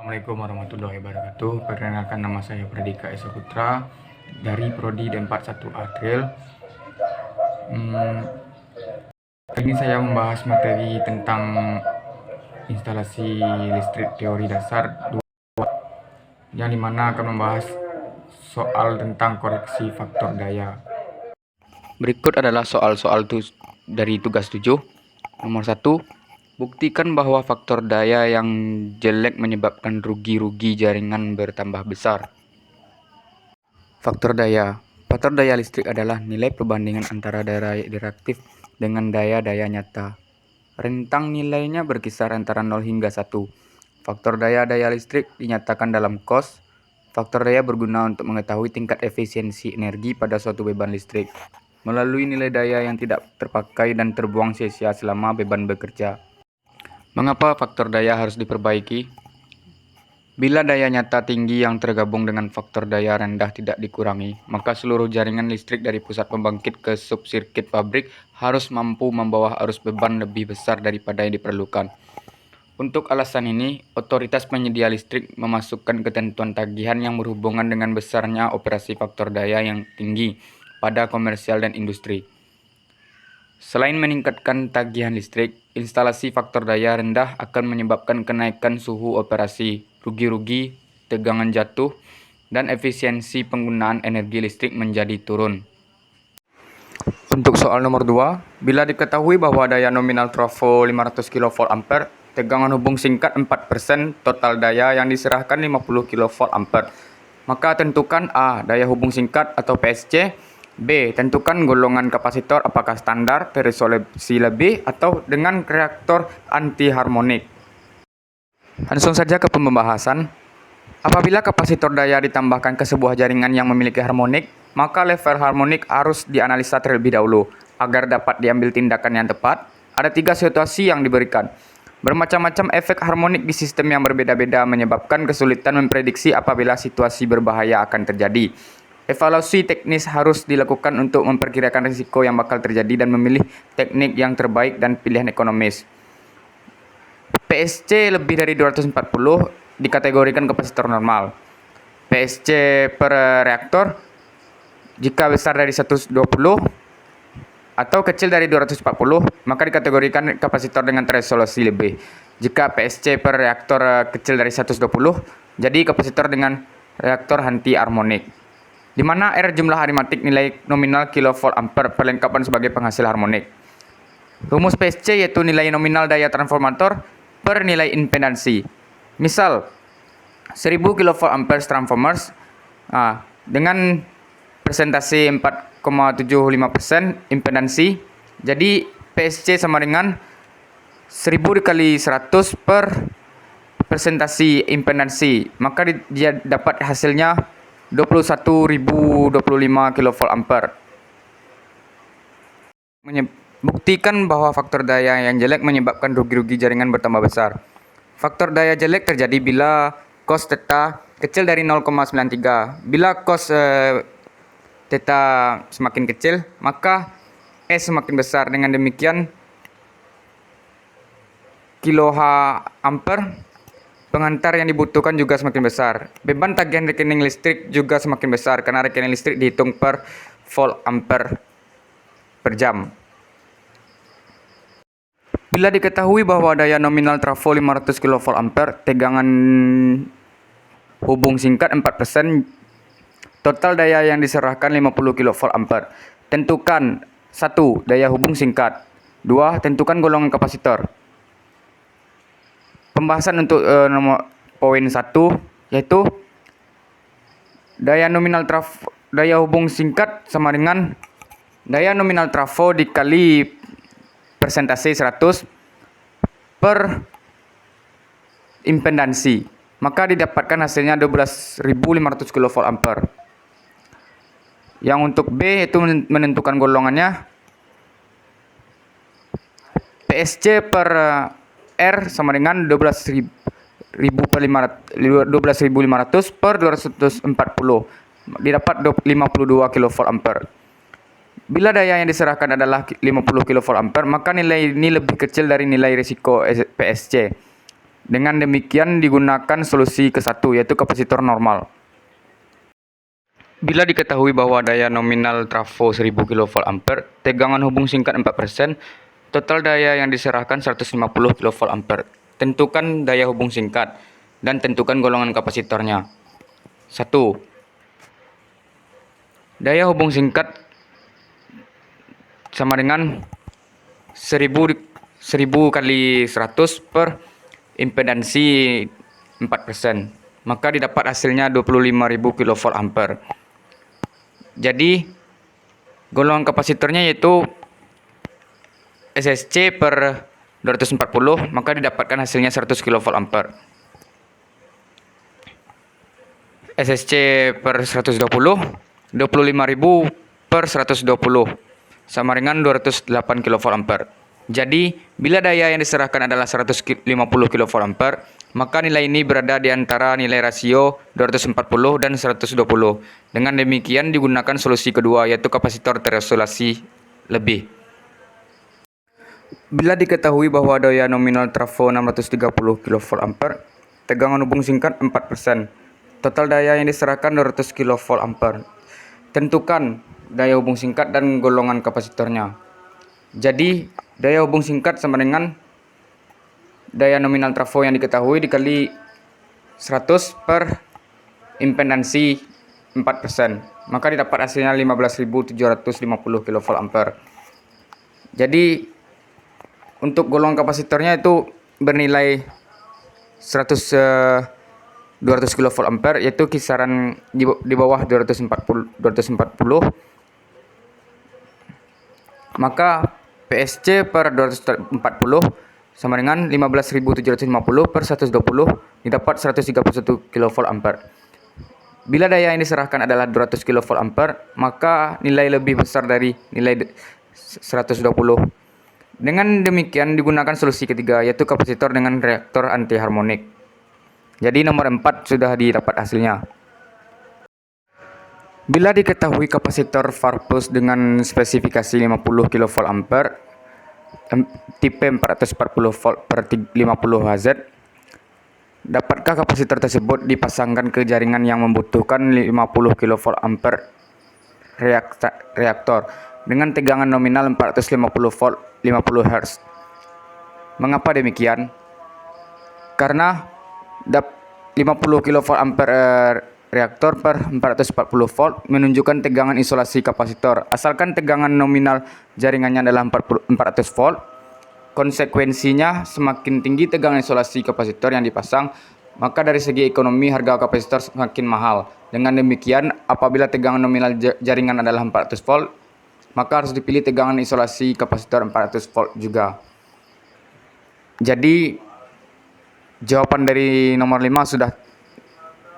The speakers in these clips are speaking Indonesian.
Assalamualaikum warahmatullahi wabarakatuh. Perkenalkan, nama saya Pradika Esa Putra dari Prodi D41 Atril. Kali ini saya membahas materi tentang instalasi listrik teori dasar 2, yang dimana akan membahas soal tentang koreksi faktor daya. Berikut adalah soal-soal dari tugas 7. Nomor 1. Buktikan bahwa faktor daya yang jelek menyebabkan rugi jaringan bertambah besar. Faktor daya. Faktor daya listrik adalah nilai perbandingan antara daya reaktif dengan daya nyata. Rentang nilainya berkisar antara 0 hingga 1. Faktor daya listrik dinyatakan dalam cos. Faktor daya berguna untuk mengetahui tingkat efisiensi energi pada suatu beban listrik melalui nilai daya yang tidak terpakai dan terbuang sia-sia selama beban bekerja. Mengapa faktor daya harus diperbaiki? Bila daya nyata tinggi yang tergabung dengan faktor daya rendah tidak dikurangi, maka seluruh jaringan listrik dari pusat pembangkit ke subsirkuit pabrik harus mampu membawa arus beban lebih besar daripada yang diperlukan. Untuk alasan ini, otoritas penyedia listrik memasukkan ketentuan tagihan yang berhubungan dengan besarnya operasi faktor daya yang tinggi pada komersial dan industri. Selain meningkatkan tagihan listrik, instalasi faktor daya rendah akan menyebabkan kenaikan suhu operasi, rugi, tegangan jatuh, dan efisiensi penggunaan energi listrik menjadi turun. Untuk soal nomor 2, bila diketahui bahwa daya nominal trafo 500 kVA, tegangan hubung singkat 4%, total daya yang diserahkan 50 kVA, maka tentukan A. Daya hubung singkat atau PSC. B. Tentukan golongan kapasitor, apakah standar, terisolasi lebih, atau dengan reaktor anti harmonik. Langsung saja ke pembahasan. Apabila kapasitor daya ditambahkan ke sebuah jaringan yang memiliki harmonik, maka level harmonik harus dianalisa terlebih dahulu agar dapat diambil tindakan yang tepat. Ada 3 situasi yang diberikan. Bermacam-macam efek harmonik di sistem yang berbeda-beda menyebabkan kesulitan memprediksi apabila situasi berbahaya akan terjadi. Evaluasi teknis harus dilakukan untuk memperkirakan risiko yang bakal terjadi dan memilih teknik yang terbaik dan pilihan ekonomis. PSC lebih dari 240 dikategorikan kapasitor normal. PSC per reaktor jika besar dari 120 atau kecil dari 240, maka dikategorikan kapasitor dengan terisolasi lebih. Jika PSC per reaktor kecil dari 120, jadi kapasitor dengan reaktor anti harmonik. Di mana R jumlah aritmatik nilai nominal kilovolt ampere perlengkapan sebagai penghasil harmonik. Rumus PSC yaitu nilai nominal daya transformator per nilai impedansi. Misal 1000 kilovolt ampere transformers dengan presentasi 4,75% impedansi. Jadi PSC sama dengan 1000 dikali 100 per presentasi impedansi. Maka dia dapat hasilnya 21.025 kilovolt ampere. Buktikan bahwa faktor daya yang jelek menyebabkan rugi jaringan bertambah besar. Faktor daya jelek terjadi bila cos theta kecil dari 0,93. Bila cos theta semakin kecil, maka S semakin besar. Dengan demikian, kiloha ampere penghantar yang dibutuhkan juga semakin besar. Beban tagihan rekening listrik juga semakin besar karena rekening listrik dihitung per volt ampere per jam. Bila diketahui bahwa daya nominal trafo 500 kVA, tegangan hubung singkat 4%, total daya yang diserahkan 50 kVA. Tentukan 1. Daya hubung singkat. 2. Tentukan golongan kapasitor. Pembahasan untuk nomor poin 1 yaitu daya hubung singkat sama dengan daya nominal trafo dikali persentase 100 per impedansi. Maka didapatkan hasilnya 12.500 kVA. Yang untuk B itu menentukan golongannya PSC per R sama dengan 12.500 per 240. Didapat 52 kVA. Bila daya yang diserahkan adalah 50 kVA, maka nilai ini lebih kecil dari nilai risiko PSC. Dengan demikian digunakan solusi ke-1 yaitu kapasitor normal. Bila diketahui bahwa daya nominal trafo 1000 kVA, tegangan hubung singkat 4%, total daya yang diserahkan 150 kVA. Tentukan daya hubung singkat dan tentukan golongan kapasitornya. 1. Daya hubung singkat sama dengan 1000 kali 100 per impedansi 4%. Maka didapat hasilnya 25.000 kVA. Jadi golongan kapasitornya yaitu SSC per 240, maka didapatkan hasilnya 100 kVA. SSC per 120, 25.000 per 120 sama dengan 208 kVA. Jadi, bila daya yang diserahkan adalah 150 kVA, maka nilai ini berada di antara nilai rasio 240 dan 120. Dengan demikian digunakan solusi kedua, yaitu kapasitor terisolasi lebih. Bila diketahui bahwa daya nominal trafo 630 kVA, tegangan hubung singkat 4%, total daya yang diserahkan 200 kVA. Tentukan daya hubung singkat dan golongan kapasitornya. Jadi, daya hubung singkat sama dengan daya nominal trafo yang diketahui dikali 100 per impedansi 4%. Maka didapat hasilnya 15.750 kVA. Jadi, untuk golongan kapasitornya itu bernilai 200 kVA, yaitu kisaran di bawah 240. Maka PSC per 240 sama dengan 15.750 per 120 didapat 131 kVA. Bila daya yang diserahkan adalah 200 kVA, maka nilai lebih besar dari nilai 120. Dengan demikian digunakan solusi ketiga, yaitu kapasitor dengan reaktor anti harmonik. Jadi nomor 4 sudah didapat hasilnya. Bila diketahui kapasitor Farpus dengan spesifikasi 50 kVA, tipe 440 volt per 50 Hz, dapatkah kapasitor tersebut dipasangkan ke jaringan yang membutuhkan 50 kVA reaktor dengan tegangan nominal 450 volt 50 Hz? Mengapa demikian? Karena 50 kVA reaktor per 440 volt menunjukkan tegangan isolasi kapasitor. Asalkan tegangan nominal jaringannya adalah 400 volt, konsekuensinya semakin tinggi tegangan isolasi kapasitor yang dipasang, maka dari segi ekonomi harga kapasitor semakin mahal. Dengan demikian, apabila tegangan nominal jaringan adalah 400 volt, maka harus dipilih tegangan isolasi kapasitor 400 volt juga. Jadi, jawaban dari nomor 5 sudah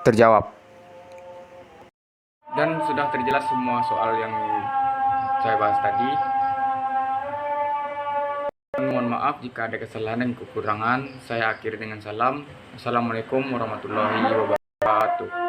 terjawab. Dan sudah terjelas semua soal yang saya bahas tadi. Mohon maaf jika ada kesalahan dan kekurangan. Saya akhiri dengan salam. Assalamualaikum warahmatullahi wabarakatuh.